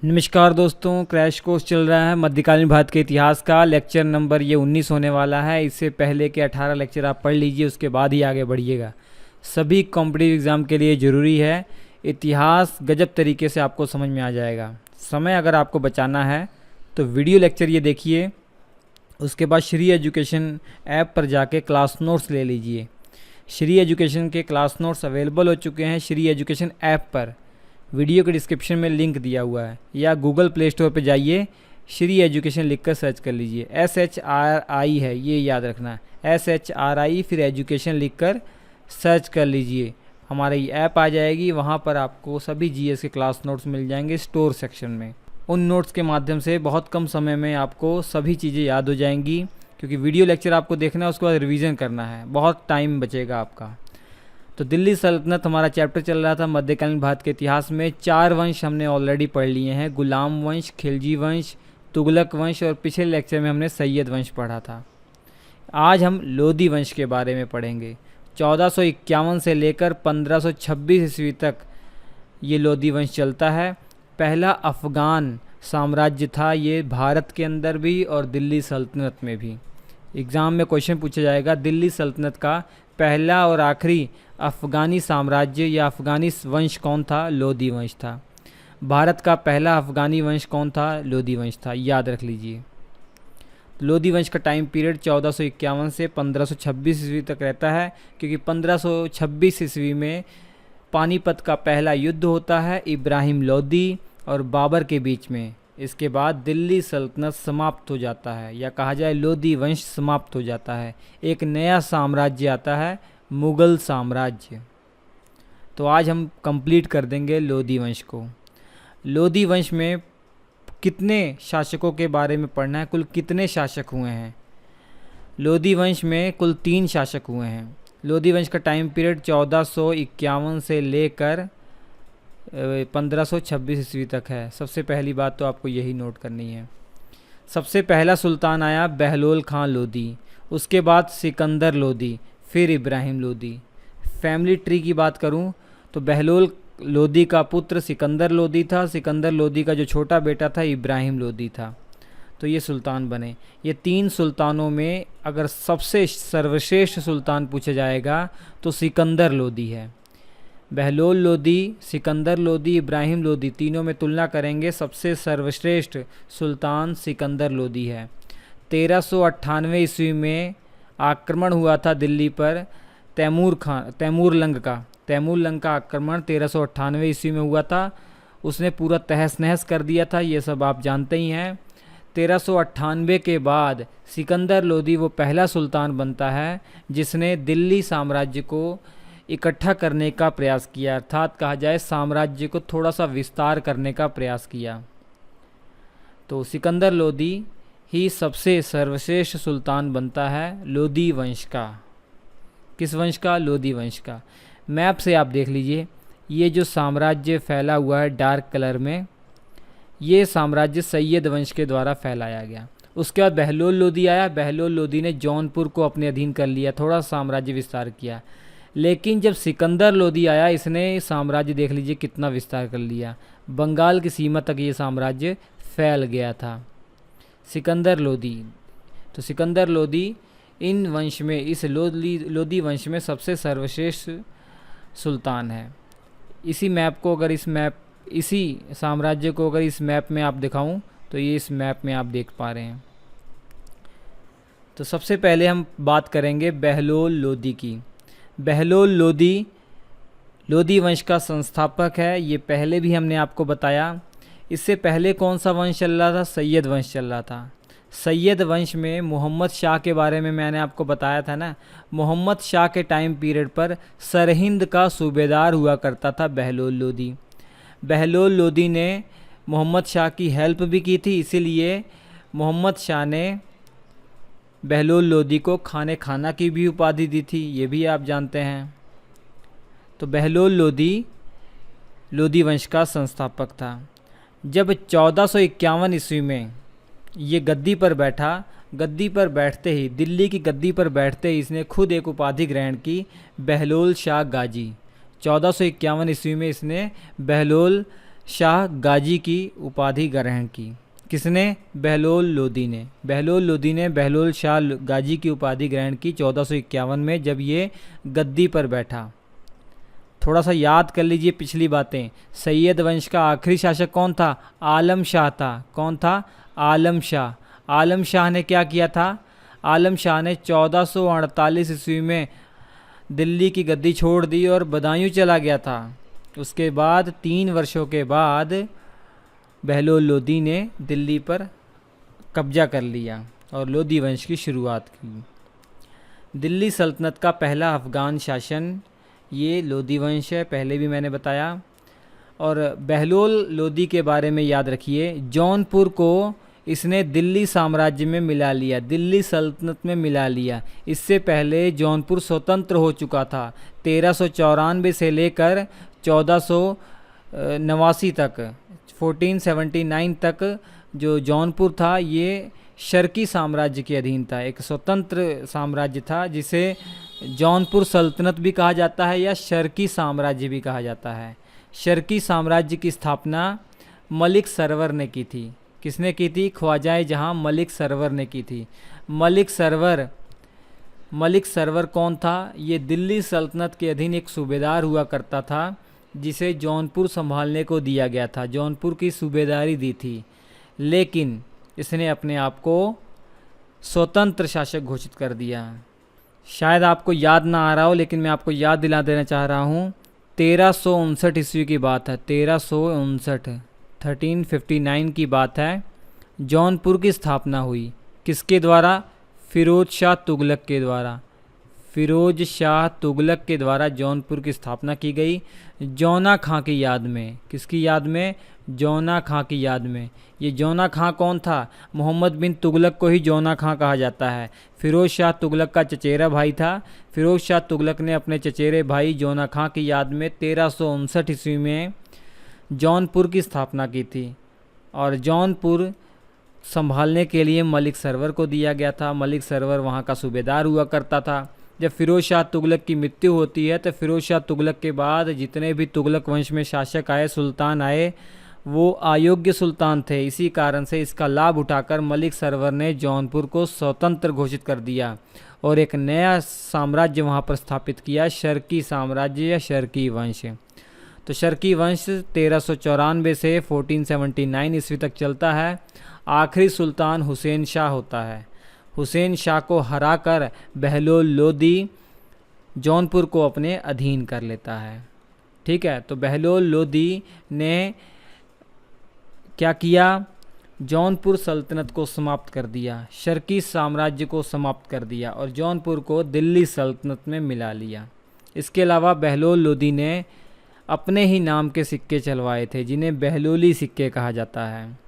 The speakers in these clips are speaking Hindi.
नमस्कार दोस्तों, क्रैश कोर्स चल रहा है मध्यकालीन भारत के इतिहास का। लेक्चर नंबर ये 19 होने वाला है। इससे पहले के 18 लेक्चर आप पढ़ लीजिए, उसके बाद ही आगे बढ़िएगा। सभी कॉम्पिटिटिव एग्ज़ाम के लिए ज़रूरी है। इतिहास गजब तरीके से आपको समझ में आ जाएगा। समय अगर आपको बचाना है तो वीडियो लेक्चर ये देखिए, उसके बाद श्री एजुकेशन ऐप पर जाके क्लास नोट्स ले लीजिए। श्री एजुकेशन के क्लास नोट्स अवेलेबल हो चुके हैं श्री एजुकेशन ऐप पर। वीडियो के डिस्क्रिप्शन में लिंक दिया हुआ है, या गूगल प्ले स्टोर पे जाइए, श्री एजुकेशन लिखकर सर्च कर लीजिए। SHRI है, ये याद रखना, SHRI फिर एजुकेशन लिखकर सर्च कर लीजिए। हमारी ऐप आ जाएगी, वहाँ पर आपको सभी GS के क्लास नोट्स मिल जाएंगे स्टोर सेक्शन में। उन नोट्स के माध्यम से बहुत कम समय में आपको सभी चीज़ें याद हो जाएंगी, क्योंकि वीडियो लेक्चर आपको देखना है, उसके बाद रिवीजन करना है, बहुत टाइम बचेगा आपका। तो दिल्ली सल्तनत हमारा चैप्टर चल रहा था मध्यकालीन भारत के इतिहास में। 4 वंश हमने ऑलरेडी पढ़ लिए हैं, गुलाम वंश, खिलजी वंश, तुगलक वंश, और पिछले लेक्चर में हमने सैयद वंश पढ़ा था। आज हम लोधी वंश के बारे में पढ़ेंगे। 1451 से लेकर 1526 ईस्वी तक ये लोधी वंश चलता है। पहला अफ़गान साम्राज्य था ये, भारत के अंदर भी और दिल्ली सल्तनत में भी। एग्ज़ाम में क्वेश्चन पूछा जाएगा, दिल्ली सल्तनत का पहला और आखिरी अफ़गानी साम्राज्य या अफ़गानी वंश कौन था? लोधी वंश था। भारत का पहला अफ़गानी वंश कौन था? लोधी वंश था, याद रख लीजिए। लोधी वंश का टाइम पीरियड 1451 से 1526 ईस्वी तक रहता है, क्योंकि 1526 ईस्वी में पानीपत का पहला युद्ध होता है इब्राहिम लोधी और बाबर के बीच में। इसके बाद दिल्ली सल्तनत समाप्त हो जाता है, या कहा जाए लोधी वंश समाप्त हो जाता है। एक नया साम्राज्य आता है, मुग़ल साम्राज्य। तो आज हम कंप्लीट कर देंगे लोधी वंश को। लोधी वंश में कितने शासकों के बारे में पढ़ना है, कुल कितने शासक हुए हैं? लोधी वंश में कुल 3 शासक हुए हैं। लोधी वंश का टाइम पीरियड 1451 से लेकर 1526 ईस्वी तक है। सबसे पहली बात तो आपको यही नोट करनी है। सबसे पहला सुल्तान आया बहलोल खां लोधी, उसके बाद सिकंदर लोधी, फिर इब्राहिम लोधी। फैमिली ट्री की बात करूं तो बहलोल लोधी का पुत्र सिकंदर लोधी था, सिकंदर लोधी का जो छोटा बेटा था इब्राहिम लोधी था। तो ये सुल्तान बने। ये 3 सुल्तानों में अगर सबसे सर्वश्रेष्ठ सुल्तान पूछा जाएगा तो सिकंदर लोधी है। बहलोल लोधी, सिकंदर लोधी, इब्राहिम लोधी, तीनों में तुलना करेंगे, सबसे सर्वश्रेष्ठ सुल्तान सिकंदर लोधी है। 1398 ईस्वी में आक्रमण हुआ था दिल्ली पर तैमूरलंग का आक्रमण 1398 ईस्वी में हुआ था। उसने पूरा तहस नहस कर दिया था, ये सब आप जानते ही हैं। 1398 के बाद सिकंदर लोधी वो पहला सुल्तान बनता है जिसने दिल्ली साम्राज्य को इकट्ठा करने का प्रयास किया, अर्थात कहा जाए साम्राज्य को थोड़ा सा विस्तार करने का प्रयास किया। तो सिकंदर लोधी ही सबसे सर्वश्रेष्ठ सुल्तान बनता है लोधी वंश का। किस वंश का? लोधी वंश का। मैप से आप देख लीजिए, ये जो साम्राज्य फैला हुआ है डार्क कलर में, ये साम्राज्य सैयद वंश के द्वारा फैलाया गया। उसके बाद बहलोल लोधी आया। बहलोल लोधी ने जौनपुर को अपने अधीन कर लिया, थोड़ा साम्राज्य विस्तार किया। लेकिन जब सिकंदर लोधी आया, इसने साम्राज्य देख लीजिए कितना विस्तार कर लिया, बंगाल की सीमा तक ये साम्राज्य फैल गया था। सिकंदर लोधी, तो सिकंदर लोधी इन वंश में, इस लोधी वंश में सबसे सर्वश्रेष्ठ सुल्तान है। इसी साम्राज्य को अगर इस मैप में आप दिखाऊं तो ये इस मैप में आप देख पा रहे हैं। तो सबसे पहले हम बात करेंगे बहलोल लोधी की। बहलोल लोधी लोधी वंश का संस्थापक है, ये पहले भी हमने आपको बताया। इससे पहले कौन सा वंश चल रहा था? सैयद वंश चल रहा था। सैयद वंश में मोहम्मद शाह के बारे में मैंने आपको बताया था ना। मोहम्मद शाह के टाइम पीरियड पर सरहिंद का सूबेदार हुआ करता था बहलोल लोधी। बहलोल लोधी ने मोहम्मद शाह की हेल्प भी की थी, इसीलिए मोहम्मद शाह ने बहलोल लोधी को खाने खाना की भी उपाधि दी थी, ये भी आप जानते हैं। तो बहलोल लोधी लोधी वंश का संस्थापक था। जब 1451 ईस्वी में ये गद्दी पर बैठा, गद्दी पर बैठते ही, दिल्ली की गद्दी पर बैठते ही इसने खुद एक उपाधि ग्रहण की, बहलोल शाह गाजी। 1451 ईस्वी में इसने बहलोल शाह गाजी की उपाधि ग्रहण की। किसने? बहलोल लोदी ने। बहलोल लोदी ने बहलोल शाह गाजी की उपाधि ग्रहण की 1451 में, जब ये गद्दी पर बैठा। थोड़ा सा याद कर लीजिए पिछली बातें। सैयद वंश का आखिरी शासक कौन था? आलम शाह था। कौन था? आलम शाह। आलम शाह ने क्या किया था? आलम शाह ने 1448 ईस्वी में दिल्ली की गद्दी छोड़ दी और बदायूं चला गया था। उसके बाद 3 वर्षों के बाद बहलोल लोदी ने दिल्ली पर कब्जा कर लिया और लोदी वंश की शुरुआत की। दिल्ली सल्तनत का पहला अफ़गान शासन ये लोदी वंश है, पहले भी मैंने बताया। और बहलोल लोदी के बारे में याद रखिए, जौनपुर को इसने दिल्ली साम्राज्य में मिला लिया, दिल्ली सल्तनत में मिला लिया। इससे पहले जौनपुर स्वतंत्र हो चुका था। 1394 से लेकर 1489 तक, 1479 तक जो जौनपुर था ये शर्की साम्राज्य के अधीन था, एक स्वतंत्र साम्राज्य था जिसे जौनपुर सल्तनत भी कहा जाता है या शर्की साम्राज्य भी कहा जाता है। शर्की साम्राज्य की स्थापना मलिक सरवर ने की थी। किसने की थी? ख्वाजा जहां मलिक सरवर ने की थी। मलिक सरवर कौन था? ये दिल्ली सल्तनत के अधीन एक सूबेदार हुआ करता था जिसे जौनपुर संभालने को दिया गया था, जौनपुर की सूबेदारी दी थी, लेकिन इसने अपने आप को स्वतंत्र शासक घोषित कर दिया। शायद आपको याद ना आ रहा हो, लेकिन मैं आपको याद दिला देना चाह रहा हूँ। 1359 ईस्वी की बात है, 1359 की बात है। जौनपुर की स्थापना हुई किसके द्वारा? फिरोज शाह तुगलक के द्वारा। फिरोज शाह तुगलक के द्वारा जौनपुर की स्थापना की गई, जौना खां की याद में। किसकी याद में? जौना खां की याद में। ये जौना खां कौन था? मोहम्मद बिन तुगलक को ही जौना खां कहा जाता है। फिरोज शाह तुगलक का चचेरा भाई था। फिरोज शाह तुगलक ने अपने चचेरे भाई जौना खां की याद में 1359 ईस्वी में जौनपुर की स्थापना की थी और जौनपुर संभालने के लिए मलिक सरवर को दिया गया था। मलिक सरवर वहाँ का सूबेदार हुआ करता था। जब फिरोज शाह तुगलक की मृत्यु होती है तो फिरोज शाह तुगलक के बाद जितने भी तुगलक वंश में शासक आए, सुल्तान आए, वो अयोग्य सुल्तान थे। इसी कारण से इसका लाभ उठाकर मलिक सरवर ने जौनपुर को स्वतंत्र घोषित कर दिया और एक नया साम्राज्य वहाँ पर स्थापित किया, शर्की साम्राज्य या शर्की वंश। तो शर्की वंश 1394 से 1479 ईस्वी तक चलता है। आखिरी सुल्तान हुसैन शाह होता है। हुसैन शाह को हराकर बहलोल लोदी जौनपुर को अपने अधीन कर लेता है। ठीक है, तो बहलोल लोदी ने क्या किया? जौनपुर सल्तनत को समाप्त कर दिया, शर्की साम्राज्य को समाप्त कर दिया और जौनपुर को दिल्ली सल्तनत में मिला लिया। इसके अलावा बहलोल लोदी ने अपने ही नाम के सिक्के चलवाए थे जिन्हें बहलोली सिक्के कहा जाता है।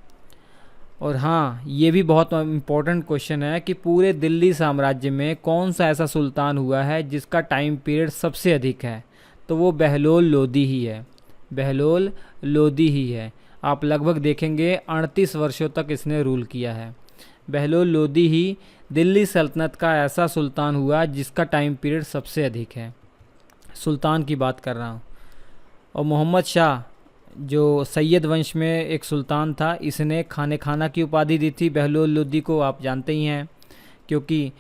और हाँ, ये भी बहुत इम्पोर्टेंट क्वेश्चन है कि पूरे दिल्ली साम्राज्य में कौन सा ऐसा सुल्तान हुआ है जिसका टाइम पीरियड सबसे अधिक है? तो वो बहलोल लोदी ही है। बहलोल लोदी ही है। आप लगभग देखेंगे 38 वर्षों तक इसने रूल किया है। बहलोल लोदी ही दिल्ली सल्तनत का ऐसा सुल्तान हुआ जिसका टाइम पीरियड सबसे अधिक है। सुल्तान की बात कर रहा हूँ। और मोहम्मद शाह जो सैयद वंश में एक सुल्तान था, इसने खाने खाना की उपाधि दी थी बहलोल लोदी को। आप जानते ही हैं, क्योंकि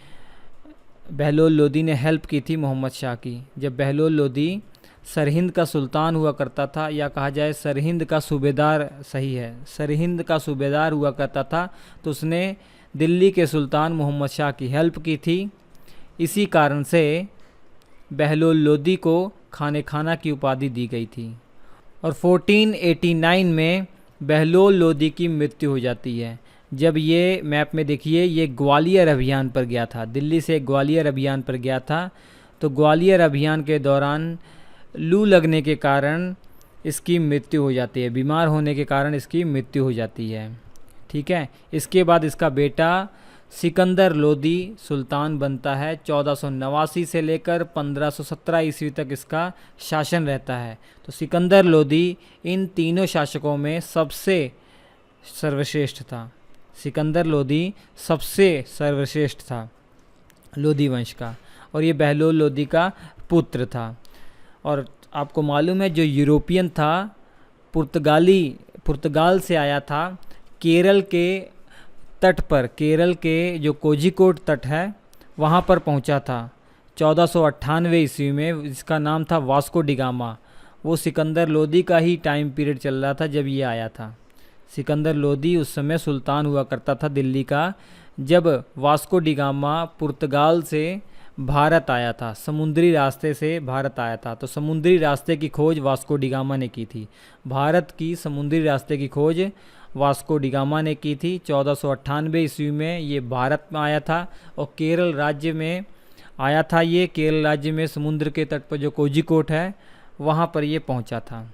बहलोल लोदी ने हेल्प की थी मोहम्मद शाह की। जब बहलोल लोदी सरहिंद का सुल्तान हुआ करता था, या कहा जाए सरहिंद का सूबेदार सही है, सरहिंद का सूबेदार हुआ करता था, तो उसने दिल्ली के सुल्तान मोहम्मद शाह की हेल्प की थी। इसी कारण से बहलोल लोदी को खाने खाना की उपाधि दी गई थी। और 1489 में बहलोल लोदी की मृत्यु हो जाती है। जब ये मैप में देखिए, ये ग्वालियर अभियान पर गया था, दिल्ली से ग्वालियर अभियान पर गया था। तो ग्वालियर अभियान के दौरान लू लगने के कारण इसकी मृत्यु हो जाती है, बीमार होने के कारण इसकी मृत्यु हो जाती है। ठीक है, इसके बाद इसका बेटा सिकंदर लोदी सुल्तान बनता है। 1489 से लेकर 1517 ईस्वी तक इसका शासन रहता है। तो सिकंदर लोदी इन तीनों शासकों में सबसे सर्वश्रेष्ठ था। सिकंदर लोदी सबसे सर्वश्रेष्ठ था लोदी वंश का, और ये बहलोल लोदी का पुत्र था। और आपको मालूम है, जो यूरोपियन था पुर्तगाल से आया था। केरल के तट पर, केरल के जो कोझिकोड तट है वहाँ पर पहुँचा था 1498 ईस्वी में। इसका नाम था वास्को डिगामा। वो सिकंदर लोदी का ही टाइम पीरियड चल रहा था जब ये आया था। सिकंदर लोदी उस समय सुल्तान हुआ करता था दिल्ली का, जब वास्को डिगामा पुर्तगाल से भारत आया था, समुद्री रास्ते से भारत आया था। तो समुद्री रास्ते की खोज वास्को डिगामा ने की थी। भारत की समुद्री रास्ते की खोज वास्को डिगामा ने की थी। 1498 ईस्वी में ये भारत में आया था और केरल राज्य में आया था। ये केरल राज्य में समुद्र के तट पर जो कोझिकोड है वहाँ पर ये पहुँचा था।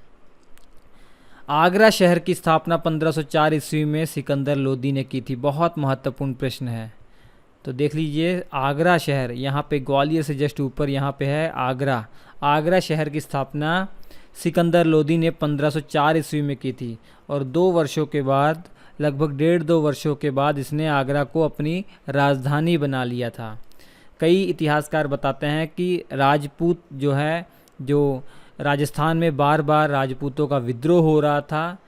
आगरा शहर की स्थापना 1504 ईस्वी में सिकंदर लोदी ने की थी। बहुत महत्वपूर्ण प्रश्न है, तो देख लीजिए। आगरा शहर यहाँ पे ग्वालियर से जस्ट ऊपर यहाँ पे है आगरा। आगरा शहर की स्थापना सिकंदर लोदी ने 1504 ईस्वी में की थी और 2 वर्षों के बाद, लगभग 1.5-2 वर्षों के बाद इसने आगरा को अपनी राजधानी बना लिया था। कई इतिहासकार बताते हैं कि राजपूत जो है, जो राजस्थान में बार बार राजपूतों का विद्रोह हो रहा था,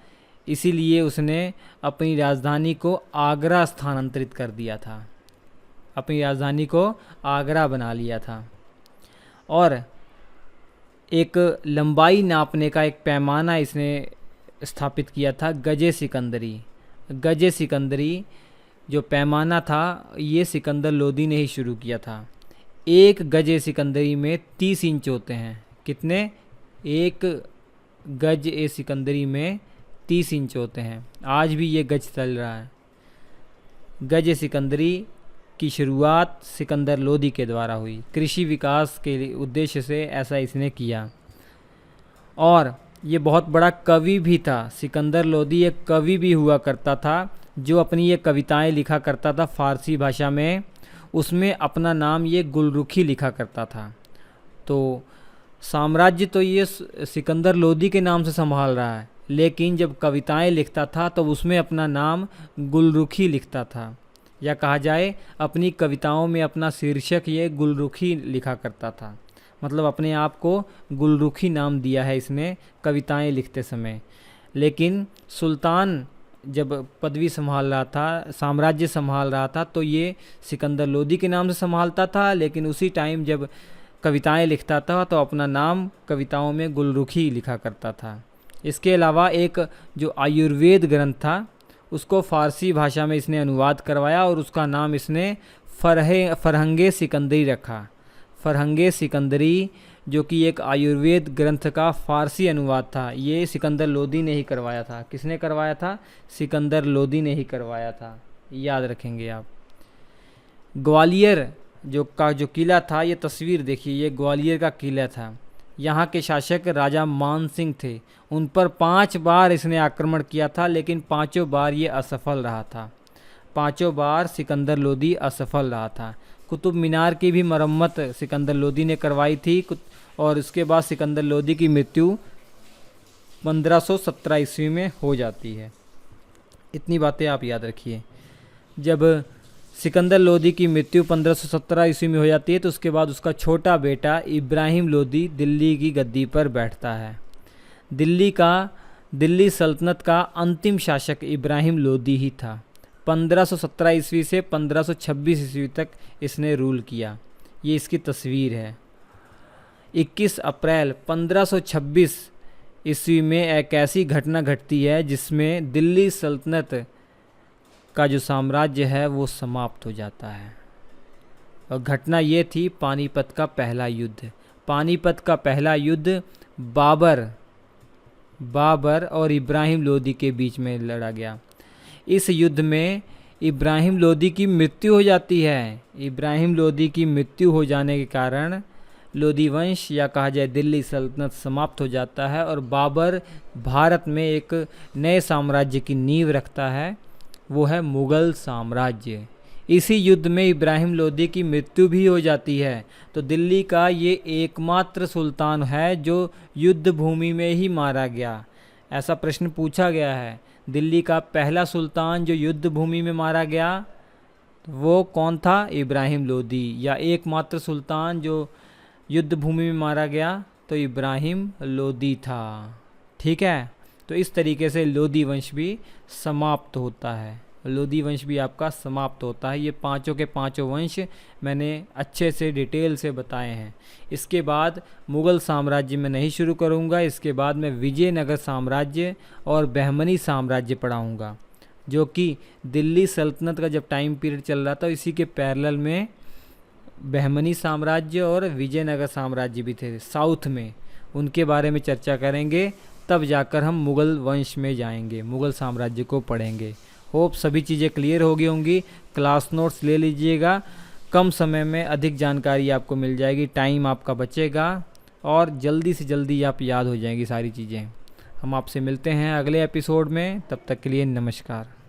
इसीलिए उसने अपनी राजधानी को आगरा स्थानांतरित कर दिया था, अपनी राजधानी को आगरा बना लिया था। और एक लंबाई नापने का एक पैमाना इसने स्थापित किया था, गजे सिकंदरी। गजे सिकंदरी जो पैमाना था ये सिकंदर लोदी ने ही शुरू किया था। एक गजे सिकंदरी में 30 इंच होते हैं। कितने? एक गज ए सिकंदरी में 30 इंच होते हैं। आज भी ये गज चल रहा है। गज ए सिकंदरी की शुरुआत सिकंदर लोदी के द्वारा हुई। कृषि विकास के उद्देश्य से ऐसा इसने किया और ये बहुत बड़ा कवि भी था। सिकंदर लोदी एक कवि भी हुआ करता था जो अपनी ये कविताएं लिखा करता था फ़ारसी भाषा में। उसमें अपना नाम ये गुलरुखी लिखा करता था। तो साम्राज्य तो ये सिकंदर लोदी के नाम से संभाल रहा है, लेकिन जब कविताएं लिखता था तो उसमें अपना नाम गुलरुखी लिखता था, या कहा जाए अपनी कविताओं में अपना शीर्षक ये गुलरुखी लिखा करता था। मतलब अपने आप को गुलरुखी नाम दिया है इसने कविताएं लिखते समय। लेकिन सुल्तान जब पदवी संभाल रहा था, साम्राज्य संभाल रहा था, तो ये सिकंदर लोदी के नाम से संभालता था, लेकिन उसी टाइम जब कविताएं लिखता था तो अपना नाम कविताओं में गुलरुखी लिखा करता था। इसके अलावा एक जो आयुर्वेद ग्रंथ था उसको फ़ारसी भाषा में इसने अनुवाद करवाया और उसका नाम इसने फरहंगे सिकंदरी रखा। फरहंगे सिकंदरी जो कि एक आयुर्वेद ग्रंथ का फ़ारसी अनुवाद था, ये सिकंदर लोदी ने ही करवाया था। किसने करवाया था? सिकंदर लोदी ने ही करवाया था, याद रखेंगे आप। ग्वालियर जो किला था, ये तस्वीर देखिए, ये ग्वालियर का किला था। यहाँ के शासक राजा मान सिंह थे। उन पर 5 बार इसने आक्रमण किया था, लेकिन 5 बार ये असफल रहा था। 5 बार सिकंदर लोदी असफल रहा था। कुतुब मीनार की भी मरम्मत सिकंदर लोदी ने करवाई थी और उसके बाद सिकंदर लोदी की मृत्यु 1517 ईस्वी में हो जाती है। इतनी बातें आप याद रखिए। जब सिकंदर लोदी की मृत्यु 1517 ईस्वी में हो जाती है तो उसके बाद उसका छोटा बेटा इब्राहिम लोदी दिल्ली की गद्दी पर बैठता है। दिल्ली सल्तनत का अंतिम शासक इब्राहिम लोदी ही था। 1517 ईस्वी से 1526 ईस्वी तक इसने रूल किया। ये इसकी तस्वीर है। 21 अप्रैल 1526 ईस्वी में एक ऐसी घटना घटती है जिसमें दिल्ली सल्तनत का जो साम्राज्य है वो समाप्त हो जाता है। और घटना ये थी पानीपत का पहला युद्ध। पानीपत का पहला युद्ध बाबर और इब्राहिम लोदी के बीच में लड़ा गया। इस युद्ध में इब्राहिम लोदी की मृत्यु हो जाती है। इब्राहिम लोदी की मृत्यु हो जाने के कारण लोदी वंश या कहा जाए दिल्ली सल्तनत समाप्त हो जाता है और बाबर भारत में एक नए साम्राज्य की नींव रखता है, वो है मुग़ल साम्राज्य। इसी युद्ध में इब्राहिम लोदी की मृत्यु भी हो जाती है। तो दिल्ली का ये एकमात्र सुल्तान है जो युद्ध भूमि में ही मारा गया। ऐसा प्रश्न पूछा गया है, दिल्ली का पहला सुल्तान जो युद्ध भूमि में मारा गया वो कौन था? इब्राहिम लोदी। या एकमात्र सुल्तान जो युद्ध भूमि में मारा गया तो इब्राहिम लोदी था। ठीक है, तो इस तरीके से लोधी वंश भी समाप्त होता है। लोधी वंश भी आपका समाप्त होता है। ये पांचों के पांचों वंश मैंने अच्छे से डिटेल से बताए हैं। इसके बाद मुग़ल साम्राज्य में नहीं शुरू करूँगा, इसके बाद मैं विजयनगर साम्राज्य और बहमनी साम्राज्य पढ़ाऊँगा, जो कि दिल्ली सल्तनत का जब टाइम पीरियड चल रहा था इसी के पैरेलल में बहमनी साम्राज्य और विजयनगर साम्राज्य भी थे साउथ में, उनके बारे में चर्चा करेंगे। तब जाकर हम मुग़ल वंश में जाएंगे, मुग़ल साम्राज्य को पढ़ेंगे। होप सभी चीज़ें क्लियर हो गई होंगी। क्लास नोट्स ले लीजिएगा, कम समय में अधिक जानकारी आपको मिल जाएगी, टाइम आपका बचेगा और जल्दी से जल्दी आप याद हो जाएंगी सारी चीज़ें। हम आपसे मिलते हैं अगले एपिसोड में, तब तक के लिए नमस्कार।